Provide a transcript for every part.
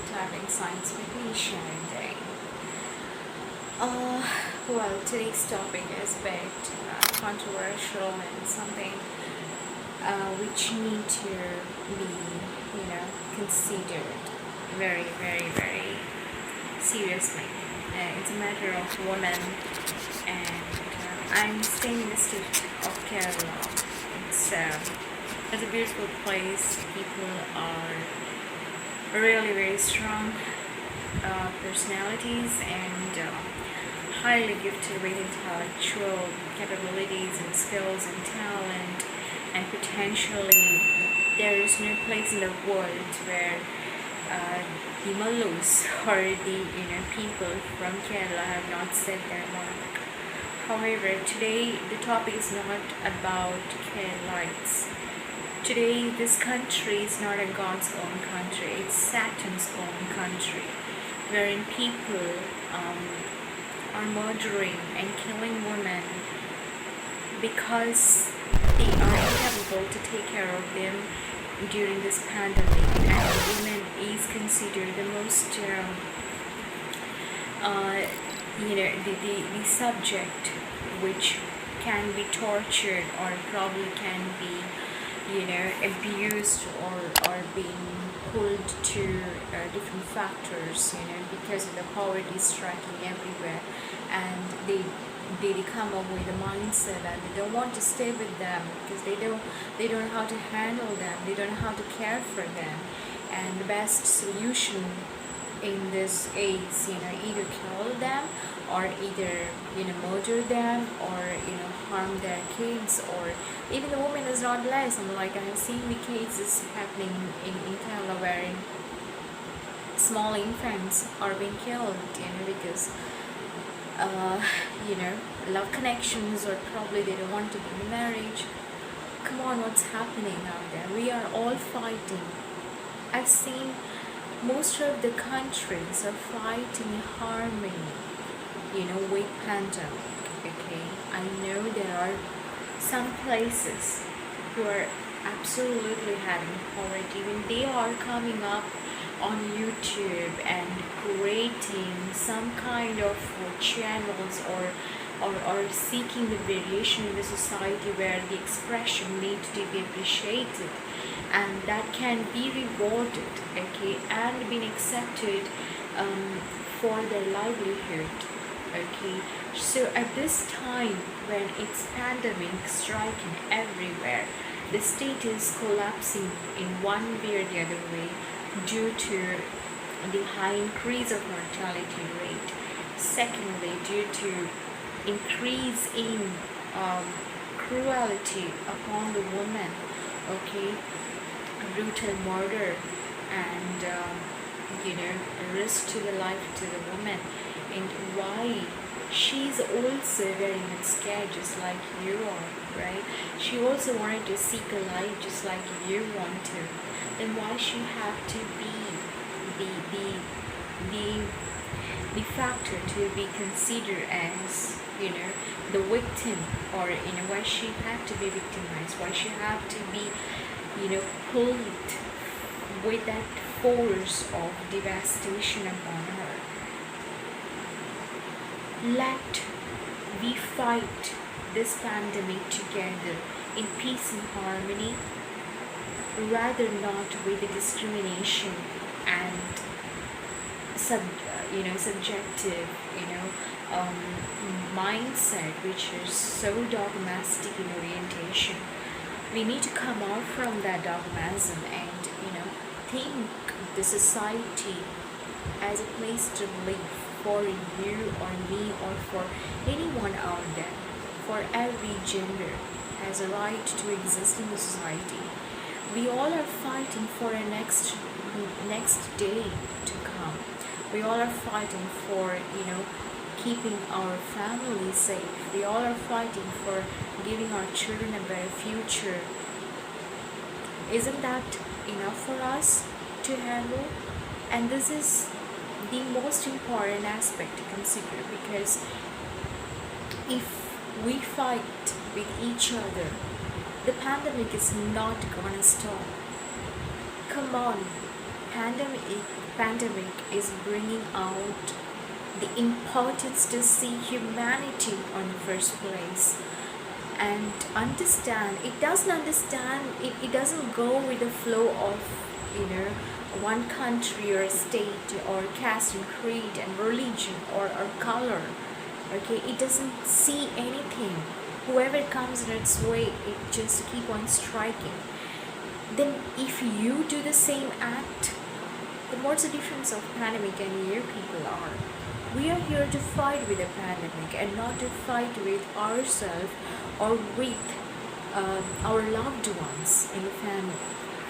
Archetype Insights with me, Sharon Dane. Well, today's topic is a bit controversial and something which need to be, considered very, very, very seriously. It's a matter of women, and I'm staying in the state of Kerala. It's a beautiful place. People are really very strong personalities and highly gifted with intellectual capabilities and skills and talent, and potentially there is no place in the world where the Malus or the people from Kerala have not set their mark. However, today the topic is not about Keralites. Today, this country is not a God's own country, it's Satan's own country, wherein people are murdering and killing women because they are incapable to take care of them during this pandemic, and women is considered the most, the subject which can be tortured or probably can be abused or being pulled to different factors, because of the poverty striking everywhere, and they come up with a mindset that they don't want to stay with them because they don't know how to handle them, they don't know how to care for them, and the best solution in this is either kill them or either murder them or harm their kids, or even the woman is not less. I have seen the cases happening in Kerala where small infants are being killed because love connections, or probably they don't want to be in marriage. Come on, what's happening out there? We are all fighting. I've seen most of the countries are fighting harmony with pandemic. Okay, I know there are some places who are absolutely having poverty when they are coming up on YouTube and creating some kind of channels or seeking the variation in the society where the expression needs to be appreciated and that can be rewarded, okay, and being accepted for their livelihood. Okay, so at this time when it's pandemic striking everywhere, the state is collapsing in one way or the other way due to the high increase of mortality rate. Secondly, due to increase in cruelty upon the woman, okay, brutal murder and risk to the life to the woman, and why she's also very much scared just like you are, right? She also wanted to seek a life just like you want to. Then why she have to be the factor to be considered as the victim, or why she had to be victimized, why she had to be pulled with that force of devastation upon her. Let we fight this pandemic together in peace and harmony, rather not with the discrimination and subjective mindset which is so dogmatic in orientation. We need to come out from that dogmatism and think the society as a place to live for you or me or for anyone out there. For every gender has a right to exist in the society. We all are fighting for a next day to come. We all are fighting for keeping our family safe. We all are fighting for giving our children a better future. Isn't that enough for us to handle? And this is the most important aspect to consider, because if we fight with each other, the pandemic is not gonna stop. Come on, pandemic is bringing out the importance to see humanity on the first place and understand. It doesn't go with the flow of, you know, one country or state or caste and creed and religion or color. Okay, it doesn't see anything. Whoever comes in its way, it just keep on striking. Then if you do the same act, then what's the difference of pandemic and here people are? We are here to fight with the pandemic and not to fight with ourselves or with our loved ones in the family.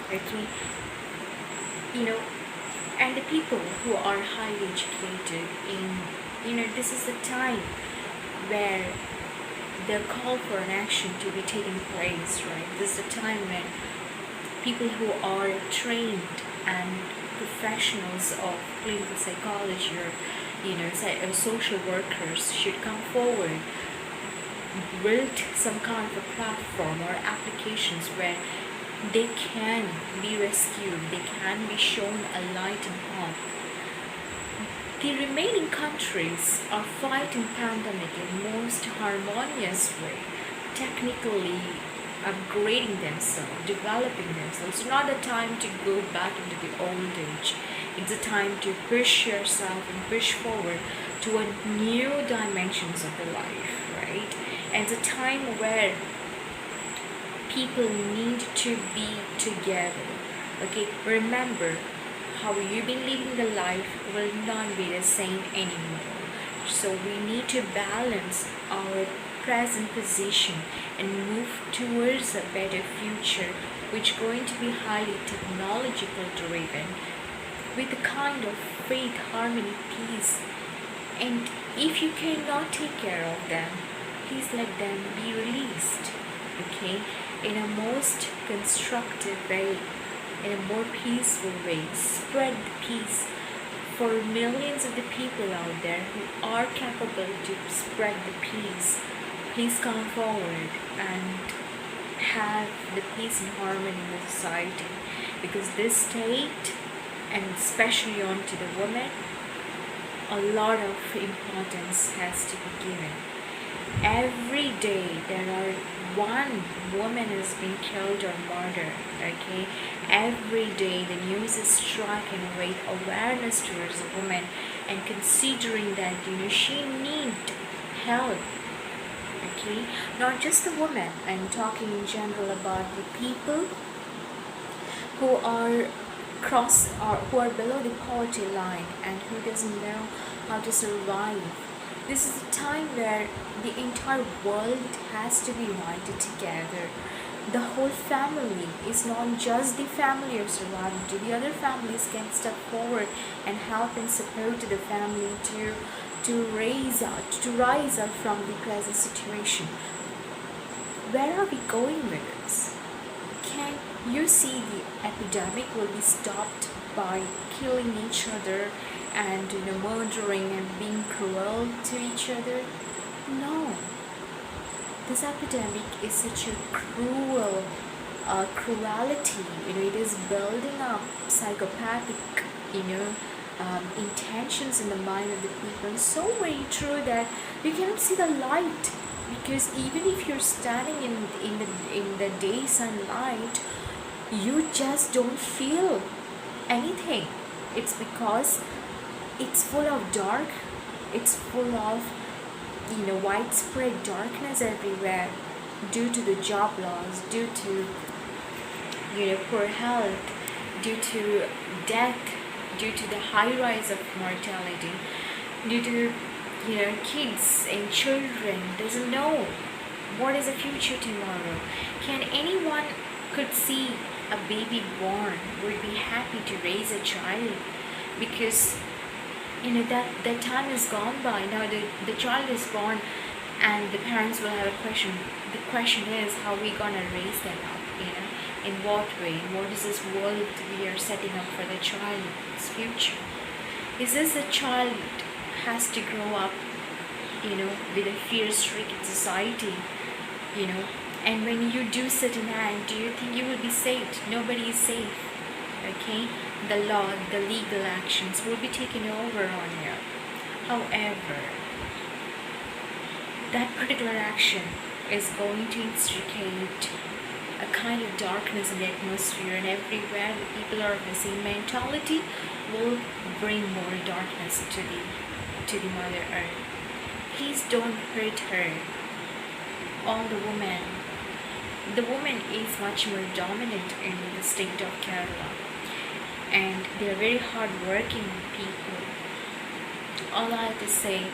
Okay, you know, and the people who are highly educated in, you know, this is the time where the call for an action to be taking place, right? This is the time when people who are trained and professionals of clinical psychology or, you know, social workers should come forward, build some kind of a platform or applications where they can be rescued, they can be shown a light and path. The remaining countries are fighting pandemic in most harmonious way, technically upgrading themselves, developing themselves. It's not a time to go back into the old age. It's a time to push yourself and push forward toward new dimensions of the life, right? And it's a time where people need to be together. Okay, remember, how you've been living the life will not be the same anymore. So we need to balance our present position and move towards a better future, which is going to be highly technological driven, with a kind of faith, harmony, peace. And if you cannot take care of them, please let them be released, okay, in a most constructive way, in a more peaceful way. Spread the peace for millions of the people out there who are capable to spread the peace. Please come forward and have the peace and harmony in the society, because this state, and especially onto the women, a lot of importance has to be given. Every day there are one woman is being killed or murdered, okay? Every day the news is striking with awareness towards a woman and considering that, you know, she need help, okay? Not just the woman, I'm talking in general about the people who are who are below the poverty line and who doesn't know how to survive. This is a time where the entire world has to be united together. The whole family is not just the family of surviving. The other families can step forward and help and support the family to rise up from the present situation. Where are we going with this? Can you see the epidemic will be stopped by killing each other and, you know, murdering and being cruel to each other? No. This epidemic is such a cruelty. You know, it is building up psychopathic, you know, intentions in the mind of the people. It's so very true that you cannot see the light, because even if you're standing in the day sunlight, you just don't feel anything. It's because it's full of dark, it's full of, you know, widespread darkness everywhere, due to the job loss, due to, you know, poor health, due to death, due to the high rise of mortality, due to, you know, kids and children doesn't know what is the future tomorrow. Can anyone could see a baby born would be happy to raise a child, because, you know, that time is gone by. Now the child is born and the parents will have a question. The question is, how are we gonna raise them up, you know, in what way? What is this world we are setting up for the child's future? Is this a child has to grow up, you know, with a fear-stricken society, you know? And when you do certain act, do you think you will be saved? Nobody is safe, okay? the law, the legal actions will be taken over on you. However, that particular action is going to instigate a kind of darkness in the atmosphere, and everywhere the people are of the same mentality will bring more darkness to the Mother Earth. Please don't hurt her. All the woman is much more dominant in the state of Kerala, and they are very hard-working people. All I have to say,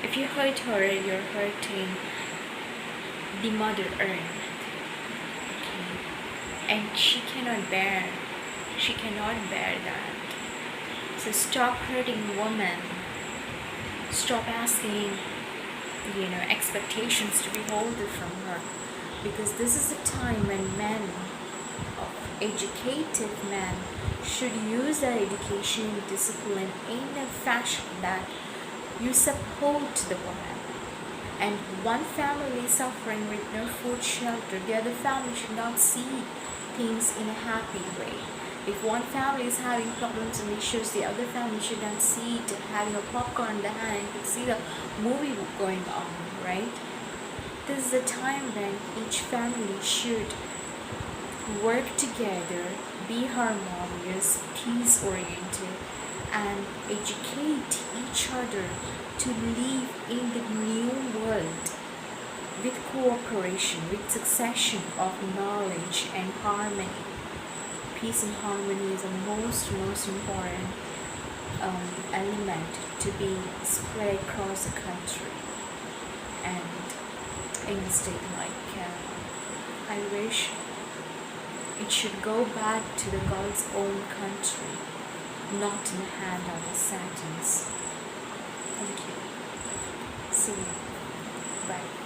if you hurt her, you're hurting the Mother Earth. And she cannot bear that. So stop hurting women. Stop asking, expectations to be held from her, because this is a time when men, educated men, should use their education and discipline in a fashion that you support the woman. And one family is suffering with no food, shelter, the other family should not see things in a happy way. If one family is having problems and issues, the other family should not see it having a popcorn in the hand and could see the movie going on, right? This is a time when each family should work together, be harmonious, peace-oriented, and educate each other to live in the new world with cooperation, with succession of knowledge and harmony. Peace and harmony is the most important element to be spread across the country and in a state like Kerala. I wish it should go back to the God's own country, not in the hand of the Satans. Thank you. See you. Bye.